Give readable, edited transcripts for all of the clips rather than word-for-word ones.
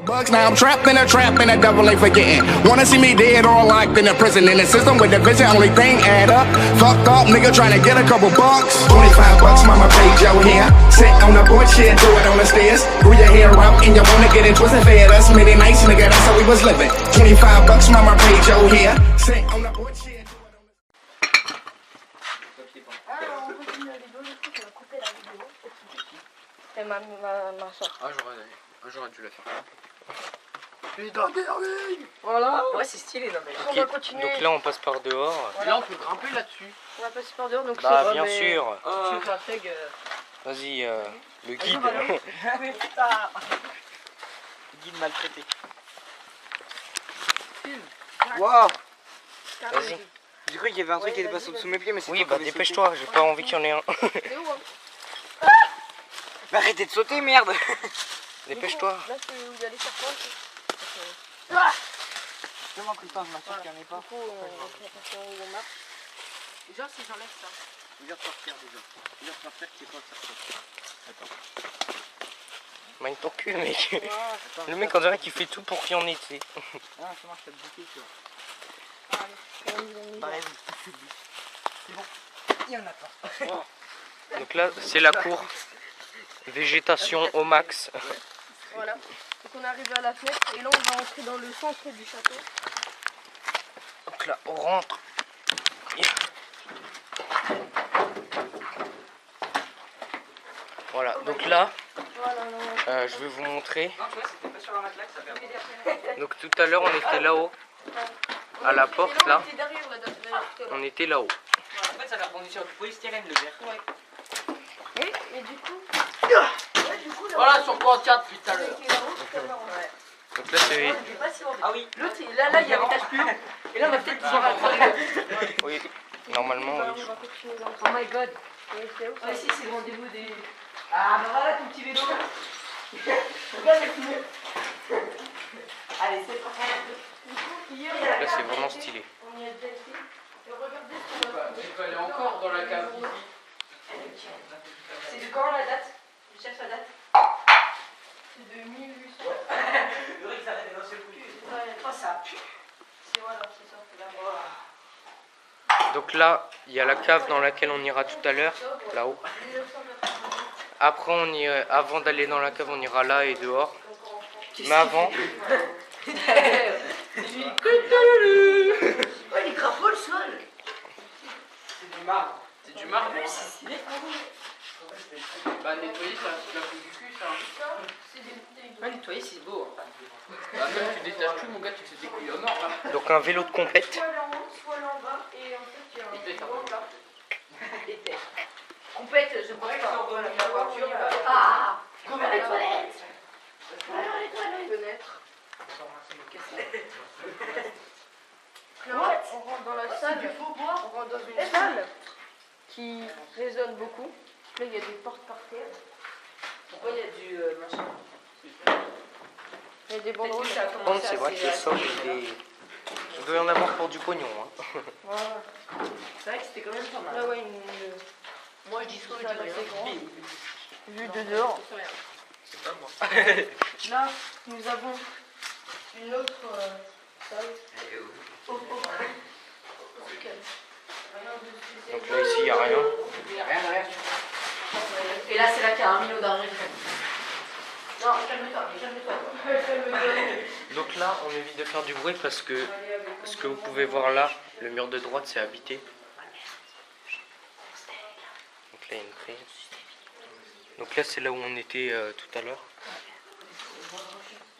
Bugs, now I'm trapped in a trap and the devil ain't forgetting. Wanna see me dead or locked in a prison in the system with the vision, only thing add up. Fucked up nigga trying to get a couple bucks. 25 bucks, mama paid your hair. Sit on the porch, shit, do it on the stairs. Grew your hair out and you wanna get it twisted. Fed us many nights, nigga, that's how we was living. 25 bucks, mama paid your hair. Sit on the porch, shit, do it on the Alors, on continue la vidéo, du coup, je vais couper la vidéo. Et ma soeur. Ah, j'aurais dû la faire. Putain, Derving. Voilà. Ouais, c'est stylé, non mais. On va continuer. Donc là, on passe par dehors. Et là, on peut grimper là-dessus. On va passer par dehors, donc Bah, c'est bien mais... sûr. Tu fais un tag. Vas-y, le guide. Putain. Guide maltraité. Waouh. Vas-y. J'ai cru qu'il y avait un truc qui était passé sous mes pieds, mais c'est Oui, bah dépêche-toi, j'ai pas envie qu'il y en ait un. C'est où, hein? Bah, arrêtez de sauter, merde. Dépêche-toi. Là, c'est où il y a les serpents. Je m'en prie pas, je m'assure qu'il n'y en ait pas. Du coup, on va faire où on marche. Déjà, si j'enlève ça. Je vais repartir déjà. Je vais repartir qu'il n'y ait pas de serpent. Attends. Mine ton cul, mec. Le mec, on dirait qu'il fait tout pour qu'il y en ait, tu sais. Ah, ça marche, t'as le bouquet, tu vois. Allez, Pareil, c'est bon. Il y en a pas. Donc là, c'est la cour. Végétation au max. voilà. Donc on est arrivé à la fenêtre et là on va entrer dans le centre du château. Donc là, on rentre. Voilà, donc là, Voilà, je vais vous montrer. Non, tu vois, c'était pas sur un matelas que ça fait. Donc tout à l'heure, on était là-haut, à la porte là. On était derrière la date. On était là-haut. En fait, ça va rebondir sur du polystyrène, le verre. Ouais. Oui, et du coup. Voilà sur quoi on tient depuis tout à l'heure. Ouais. Donc là, c'est... Ah oui. L'autre, là, il y avait tache pure. Et là, on va peut-être pouvoir rattraper. Oui, normalement, On oui. va continuer dans le Oh my god. Et c'est où ça? Ah, ici, c'est le rendez-vous des. Ah, bah voilà ton petit vélo. Regarde le pneu. Allez, c'est parti. Là, c'est vraiment stylé. On y a déjà été. Et regardez ce qu'on va Tu peux aller encore dans la cave. C'est de quand la date? Je cherche la date. C'est de 1800. Le riz, ça va dans ce coup. Oh, ça pue. C'est voilà, c'est ça. C'est là. Donc là, il y a la cave dans laquelle on ira tout à l'heure, là-haut. Après, avant d'aller dans la cave, on ira là et dehors. Mais avant, Oh, il crapaud le sol. C'est du marbre. C'est du marbre. Bah, nettoyer, ça la fout du cul, ça. Ah, nettoyer, c'est beau. Bah, même tu détaches tout, mon gars, tu te fais des couilles en or, là. donc un vélo de compète. Soit là en haut, soit là en bas. Et en fait, il y a un gros là. Compète, je pense pas. La voiture. Ah, comme les toilettes. Alors, les toilettes. Fenêtre. Là, on rentre dans la salle. On rentre dans une salle qui résonne beaucoup. Là, il y a des portes par terre. Pourquoi il y a du machin? Il y a des banderoles. Par contre, c'est vrai que le sol, il doit y en avoir pour du pognon. Hein. Voilà. C'est vrai que c'était quand même pas mal. Là, ouais, Moi, je dis ce que je salle dis. assez grande. Vue de dehors. C'est pas moi. Là, nous avons une autre salle. Donc là, ici, il n'y a rien. Rien. Et là, c'est là qu'il y a 1 million d'argent. Non, calme-toi. Donc là, on évite de faire du bruit parce que ce que vous pouvez voir là, le mur de droite, c'est habité. Donc là, il y a une prise. Donc là, c'est là où on était tout à l'heure.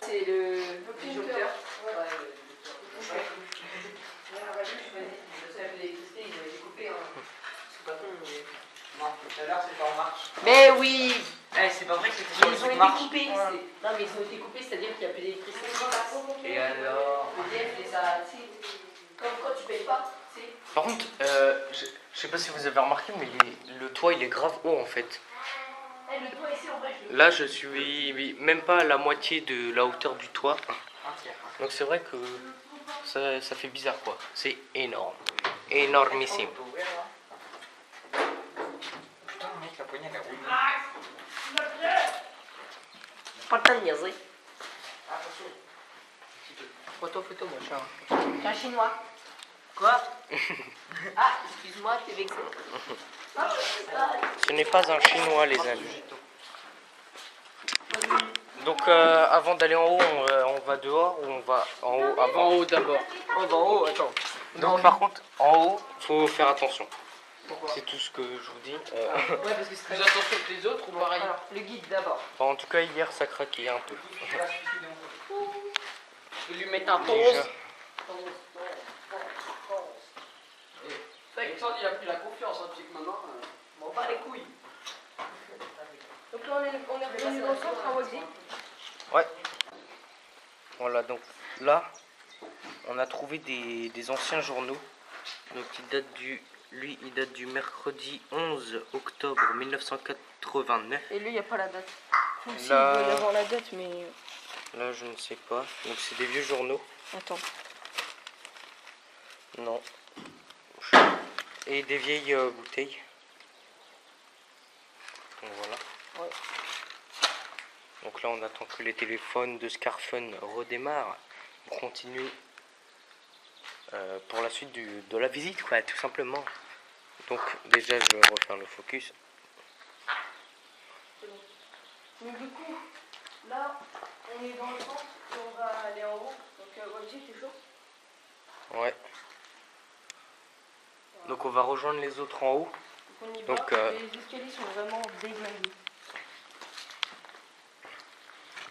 C'est le disjoncteur. Mais oui. C'est pas vrai que c'était sur le truc marche. Non, mais ils ont été coupés, c'est-à-dire qu'il n'y a plus d'électricité. Et alors? Comme quand tu payes pas, tu sais. Par contre, je sais pas si vous avez remarqué, mais le toit, il est grave haut en fait. Le toit ici, en vrai, Là, je suis même pas à la moitié de la hauteur du toit. Donc c'est vrai que ça fait bizarre quoi. C'est énorme. Énormissime. Putain, mec, la poignée, elle est rouillée. Pas de niaiser. Attention. Photo, moi, je suis un chinois. Quoi? Ah, excuse-moi, t'es vexé. Ce n'est pas un chinois, les amis. Donc, avant d'aller en haut, on va dehors ou on va en haut avant? En haut d'abord. On va en haut, attends. Donc, par contre, en haut, faut faire attention. Pourquoi? C'est tout ce que je vous dis. Ouais, parce que c'est Plus attention que les autres ou pareil? Alors, le guide d'abord. Enfin, en tout cas, hier, ça craquait un peu. Je vais lui mettre un Déjà. 11. Alexandre, il a pris la confiance, hein, tu sais que maintenant. Bon, pas les couilles. Donc là, on est revenu dans le centre à Wadi. Ouais. Voilà, donc là, on a trouvé des anciens journaux. Donc, il date du mercredi 11 octobre 1989. Et lui, il n'y a pas la date. Enfin, si, Là- il doit y avoir la date, mais... Là, je ne sais pas. Donc, c'est des vieux journaux. Attends. Non. Et des vieilles bouteilles. Donc, voilà. Ouais. Donc là, on attend que les téléphones de Scarphone redémarrent pour continuer pour la suite de la visite, quoi, tout simplement. Donc, déjà, je vais refaire le focus. Donc du coup, là, on est dans le centre et on va aller en haut. Donc Wadi, t'es chaud? Ouais. Donc, on va rejoindre les autres en haut. Donc on y Donc, va. Les escaliers sont vraiment déglingués.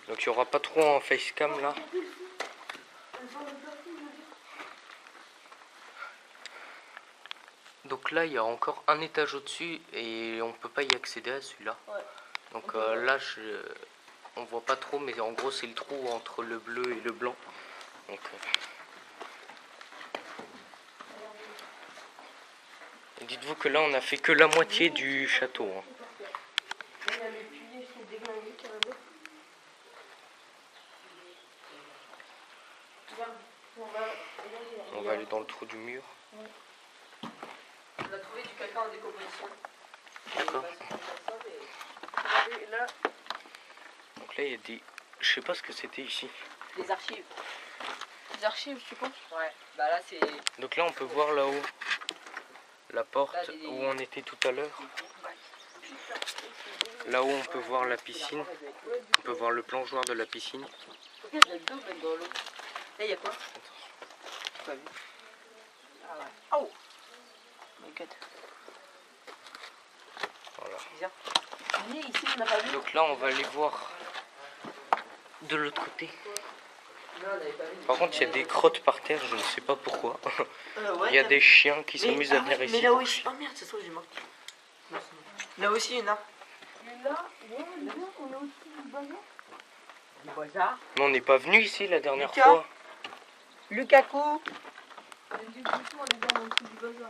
Donc, il n'y aura pas trop en facecam là. Donc là, il y a encore un étage au-dessus et on peut pas y accéder à celui-là. Ouais. Donc là, on voit pas trop, mais en gros, c'est le trou entre le bleu et le blanc. Donc, dites-vous que là, on a fait que la moitié du château. Hein. Il y a les piliers qui sont déglingués carrément. Regarde, On va aller dans le trou du mur. On a trouvé du caca en décomposition. D'accord. Et là, Donc là, il y a des... Je sais pas ce que c'était ici. Les archives. les archives, tu penses? Ouais, bah là c'est. Donc là, on peut voir là-haut la porte Là, les- où on était tout à l'heure. Là-haut, on peut voir la piscine. On peut voir le plongeoir de la piscine. Regarde, il y a le dos même dans l'eau. Là, il y a quoi? J'ai pas vu. Ah ouais. Oh my god. Voilà. Bizarre. Venez ici, on n'a pas vu. Donc là, on va aller voir de l'autre côté. Non, on n'avait pas vu. Par contre, il y a des crottes par terre, je ne sais pas pourquoi. Ouais, Il y a des chiens qui mais, s'amusent à ah venir ouais, ici. Mais là aussi. Oh merde, c'est ça, j'ai marqué. Là aussi, il y en a. Et là, ouais, on est au-dessus du bazar. Du bazar. Mais on n'est pas venu ici la dernière Lucas. fois. Lukaku. On est du coup, on est bien au-dessus du bazar.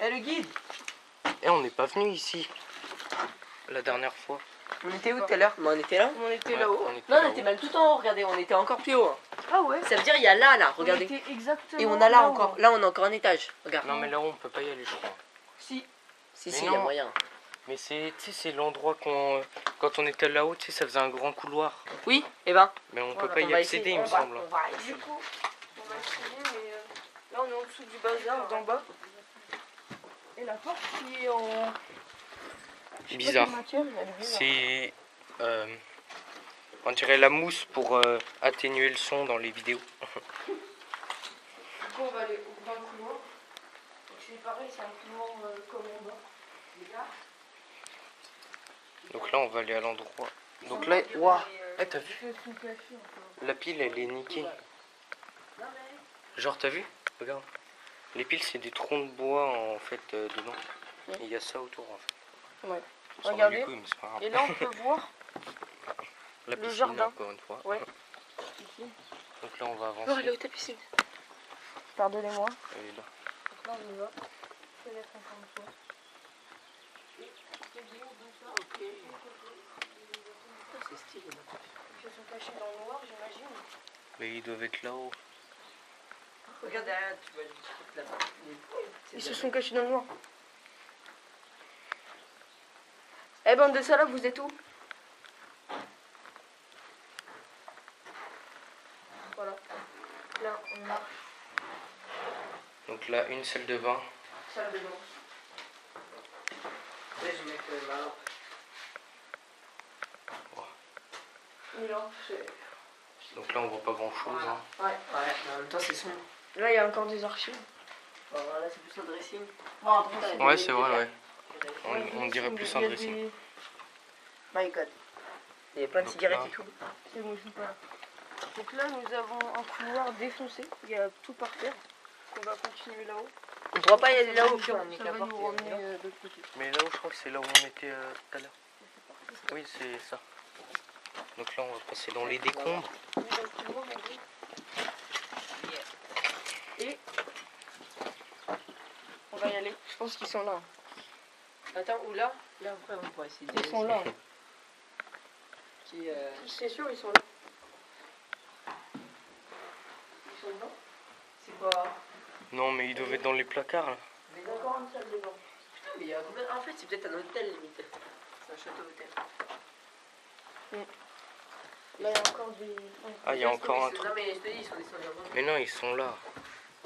Eh, le guide. Et on n'est pas venu ici la dernière fois. On était où tout à l'heure? On était là. On était Ouais, là-haut. on était Non, on là-haut. était même tout en haut, regardez, on était encore plus haut. Hein. Ah ouais. Ça veut dire il y a là, regardez. On était exactement Et on a là là-haut. encore, là on a encore un étage, regarde. Non mais là-haut on peut pas y aller je crois. Si. Si, Mais si, il y a non. moyen. Mais c'est, tu sais, c'est l'endroit qu'on, quand on était là-haut, tu sais, ça faisait un grand couloir. Oui, et ben. Mais on peut Voilà, pas on y va accéder essayer, il me on va- semble. On va essayer. Du coup, on va essayer, mais là on est en dessous du bazar d'en bas. Et la porte qui est en. je sais pas Bizarre. quelle matière, elle est bizarre. C'est, on dirait la mousse pour atténuer le son dans les vidéos. Du coup, on va aller dans le couloir. Donc c'est pareil, c'est un couloir comme en bas. Les gars. Donc là on va aller à l'endroit. Donc là, waouh, eh, t'as vu? Je vais tout cacher encore. La pile elle est niquée. Genre t'as vu? Regarde. Les piles c'est des troncs de bois en fait dedans. Ouais. Et il y a ça autour en fait. Ouais. On s'en bat Regardez. les couilles, mais c'est pas grave. Et là, on peut voir La le piscine, jardin. encore une fois. Ouais. ici. Donc là on va Non, elle est avancer. où ta piscine? Pardonnez-moi. Elle est là. Donc là, on y va. Je vais mettre encore une fois. Ok. C'est stylé. Ils se sont cachés dans le noir, j'imagine. Mais ils doivent être là-haut. Regarde derrière, tu vois le truc là-bas. Ils se sont cachés dans le noir. Eh bande de salopes, vous êtes où? Voilà. là, on marche. Donc là, une salle de bain. Salle de bain. Ouais, je mets que la lampe. Et là, c'est... Donc là, on voit pas grand chose. Hein. Ouais. Ouais, mais en même temps, c'est sombre. Là, il y a encore des archives. Voilà, là, c'est plus un dressing. Ouais, c'est vrai, ouais. Ouais, On dirait plus un il y a dressing. des- My God. Il y a plein de Donc cigarettes là- et tout. C'est bon, je suis pas là. Donc là, nous avons un couloir défoncé. Il y a tout par terre. On va continuer là-haut. On pourra pas y aller là-haut, Ça puis on est va qu'à nous porte. ramener de l'autre côté. Mais là où je crois que c'est là où on était tout à l'heure. Oui, c'est ça. Donc là, on va passer dans les décombres. Oui, dans le couloir, en gros. Et on va y aller. Je pense qu'ils sont là. Attends, où là? Là, après, on pourra essayer de Ils sont là. Qui, C'est sûr, ils sont là. Ils sont là. c'est pas... Non, mais ils doivent être dans les placards là. Mais Il y a encore une salle de bain. putain, mais il y a combien... En fait, c'est peut-être un hôtel, limite. C'est un château-hôtel. Là, il y a encore des... Ah, il y a encore un Non, truc. mais je te dis, ils sont descendus en bas. Mais non, ils sont là.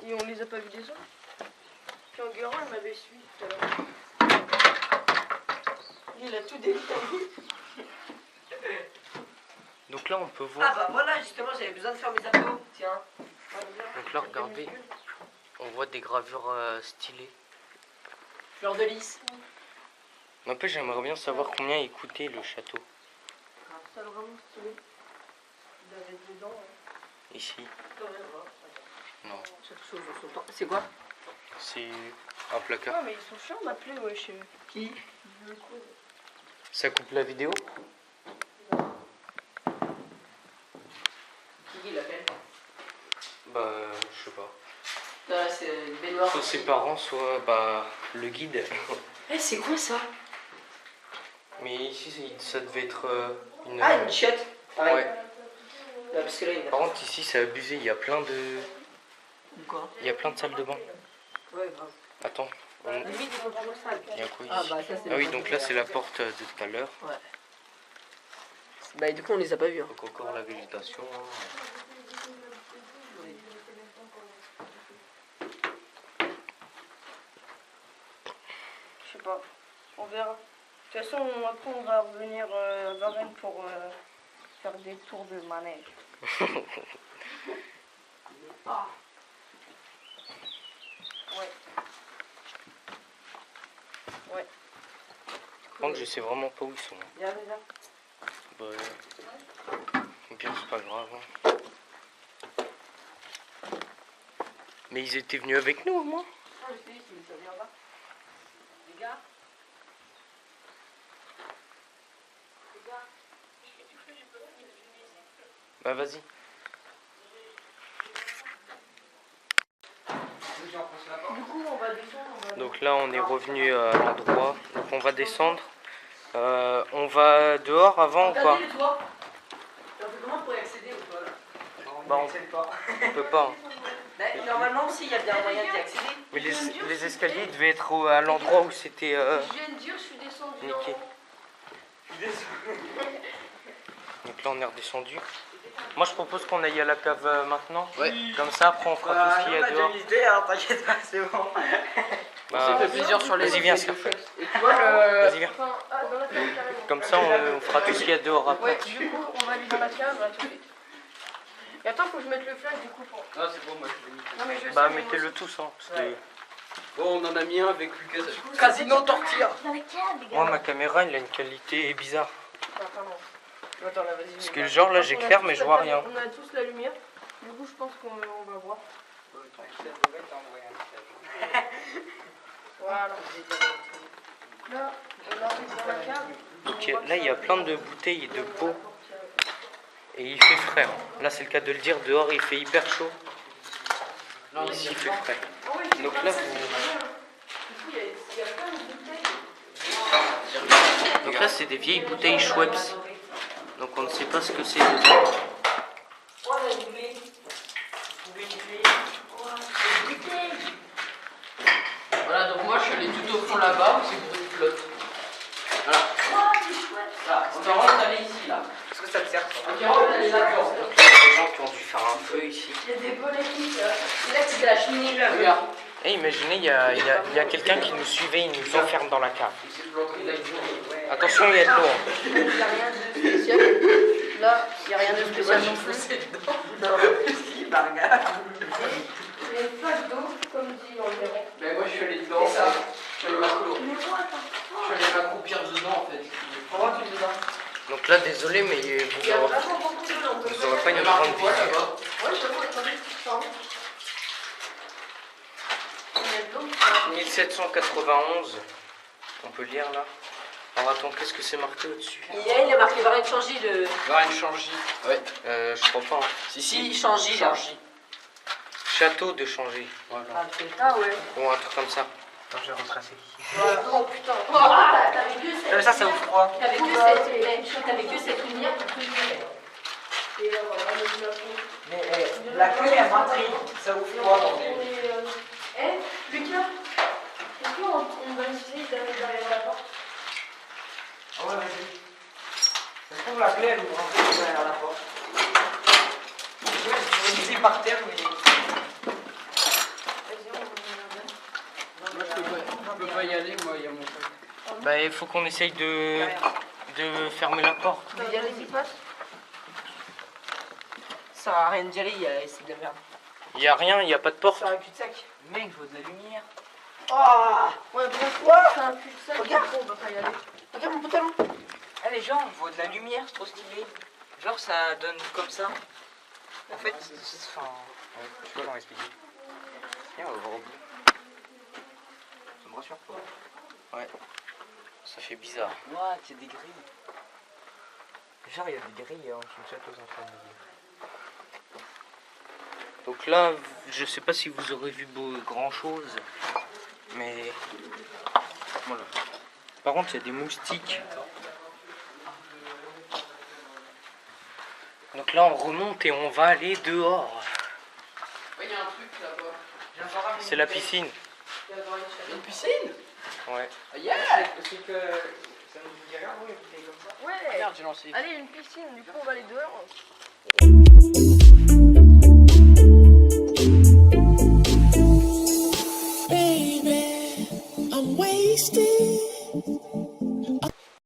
Et on les a pas vus des autres. Puis Enguerrand, il m'avait suivi tout à l'heure. Il a tout détaillé. Donc là, on peut Ah voir. bah voilà, justement, j'avais besoin de faire mes abdos. Tiens. Donc là, regardez. On voit des gravures stylées. Fleur de lys. Un peu, j'aimerais bien savoir combien il coûtait le château. Ça vraiment stylé. Il avait dedans. Ici. Non, C'est quoi? c'est un placard. Ouais, mais ils sont chiants d'appeler, ouais, chez eux. Qui? Ça coupe la vidéo? Qui l'appelle? Bah, je sais pas. Là, c'est une baignoire. Soit ses parents, soit bah, le guide. Eh, c'est quoi ça? Mais ici, ça devait être une. Ah, une chiotte. Pareil. Ouais. Là, parce que là, il y a... Par contre, ici, c'est abusé. Il y a plein de. Quoi? Il y a plein de salles de bain. Ouais, grave. Attends. Limite, ils sont toujours sales. Il y a quoi ici? Ah, bah, ça, c'est Ah oui, le- donc là, c'est la porte de tout à l'heure. Ouais. Bah, du coup, on les a pas vus. Hein. Donc encore la végétation. Hein. Je sais pas. On verra. De toute façon, après, on va revenir à Varennes pour faire des tours de manège. Ah. Ouais. Ouais. Par contre, je sais vraiment pas où ils sont. Viens, viens. Bah, au pire, c'est pas grave. Hein. Mais ils étaient venus avec nous au moins. Ah, je te dis, ça vient là. Les gars. Bah, vas-y. Du coup, on va descendre. On va... Donc là, on est revenu à l'endroit. Donc on va descendre. On va dehors avant ou pas? Regardez le toit. On fait comment pour y accéder au toit là? Bah, on peut pas. Hein. Bah, normalement aussi, il y a bien un moyen d'y accéder. Mais les escaliers devaient être à l'endroit où c'était Je viens de dire, je suis descendu. niqué. Donc là, on est redescendu. Moi, je propose qu'on aille à la cave maintenant. Ouais. Comme ça, après, on fera tout ce qu'il y a dehors. hein, t'inquiète pas, c'est bon. Bah, On s'est fait plaisir sur les. vas-y, viens, Scarfell. Et tu vois le. Vas-y, viens. Enfin, ah, dans la cave carrément. Comme ça, on fera tout ce qu'il y a dehors après. Ouais, du coup, on va aller dans la cave, là, tout de suite. Et attends, faut que je mette le flash, du coup, pour... Ah, c'est bon, moi je l'ai mis. Non, mais je Bah, sais, mais mettez-le moi tous, hein, parce que Ouais. Bon, on en a mis un avec Lucas. Casino tortilla. moi, ma caméra, elle a une qualité bizarre. aussi. Ah, pardon. Attends, là, vas-y. Parce mais que là, genre, là, on a j'éclaire, tous mais je la vois caméra, rien. On a tous la lumière. Du coup, je pense qu'on va voir. Voilà. Là, on arrive dans la cave. Donc là, il y a plein de bouteilles de pots. Et il fait frais. Hein. Là, c'est le cas de le dire. Dehors, il fait hyper chaud. Et ici, il fait frais. Ah ouais, c'est Donc pas là, ça, vous- c'est pas bien. Du coup, il y a plein de bouteilles. Donc là, c'est des vieilles bouteilles Schweppes. Donc on ne sait pas ce que c'est dedans. Voilà, donc moi je suis allé tout au fond là-bas, c'est pour une flotte. Voilà. Là, on va d'aller ici là. Est-ce que ça te sert? On va d'aller là-dedans. Donc là, il y a des gens qui ont dû faire un feu ici. Il y a des volets qui la cheminée là. Regarde. Et imaginez, il y a quelqu'un qui nous suivait, il nous enferme dans la cave. Attention, il y a de l'eau. hein. Il n'y a rien de spécial. Là, il n'y a rien de spécial non plus. Non, si, bah regarde. Il y a une flaque d'eau, comme dit environ. Mais moi je suis allé dedans. ça. Je suis allé m'accroupir dedans en fait. Comment tu le dis là? Donc là, désolé, mais Il y a vous vraiment beaucoup d'eau. n'aurez pas une Il y a grande marqué quoi vision. là-bas? Ouais, je vois, attendez, je sens. Il y a de l'eau. 1791, on peut lire là. Alors attends, qu'est-ce que c'est marqué au-dessus? Il a marqué Varenne Changy de. Varenne Changy. Ouais. Je crois pas. hein. Si, Changy là. Changy. Château de Changé. Voilà. Ah ouais. Ou un truc comme ça. Attends, je vais retracer. Oh putain. T'avais que cette. Ça ouvre froid. T'avais que cette lumière pour te lumière. Et voilà, le plafond. Mais la clé elle m'a pris. Ça ouvre froid, bordel. Eh, Lucas, est-ce qu'on va essayer d'aller derrière la porte? Ah ouais, vas-y. Ça se trouve, la clé elle ouvre un peu derrière la porte. Je vais laisser par terre, mais. Vas-y, on va Moi je peux pas y aller, moi il y a mon frère. Bah, il faut qu'on essaye de fermer la porte. Il y a les passe. Ça va rien dire, c'est de la merde. Il y a rien, il n'y a pas de porte. C'est un cul-de-sac. Mec, il faut de la lumière. Ouais, bon, c'est un cul-de-sac. Regarde. On va pas y aller. Regarde mon pantalon. Ah, les gens, il faut de la lumière, c'est trop stylé. Genre, ça donne comme ça. En fait, Enfin. Ouais, je sais pas comment expliquer. Tiens, on va voir au bout. Ça me rassure pas. Ouais. Ça fait bizarre. what, il y a des grilles. Genre, il y a des grilles en dessous de château, en train de me dire. Donc là, je sais pas si vous aurez vu grand chose, mais voilà. Par contre, il y a des moustiques. Donc là, on remonte et on va aller dehors. Ouais, il y a un truc là-bas. C'est la piscine. Une piscine? Ouais. Ah, yeah! C'est que. Ça nous dit rien, oui, une bouteille comme ça. Ouais. Merde, j'ai lancé. Allez, une piscine, du coup, on va aller dehors.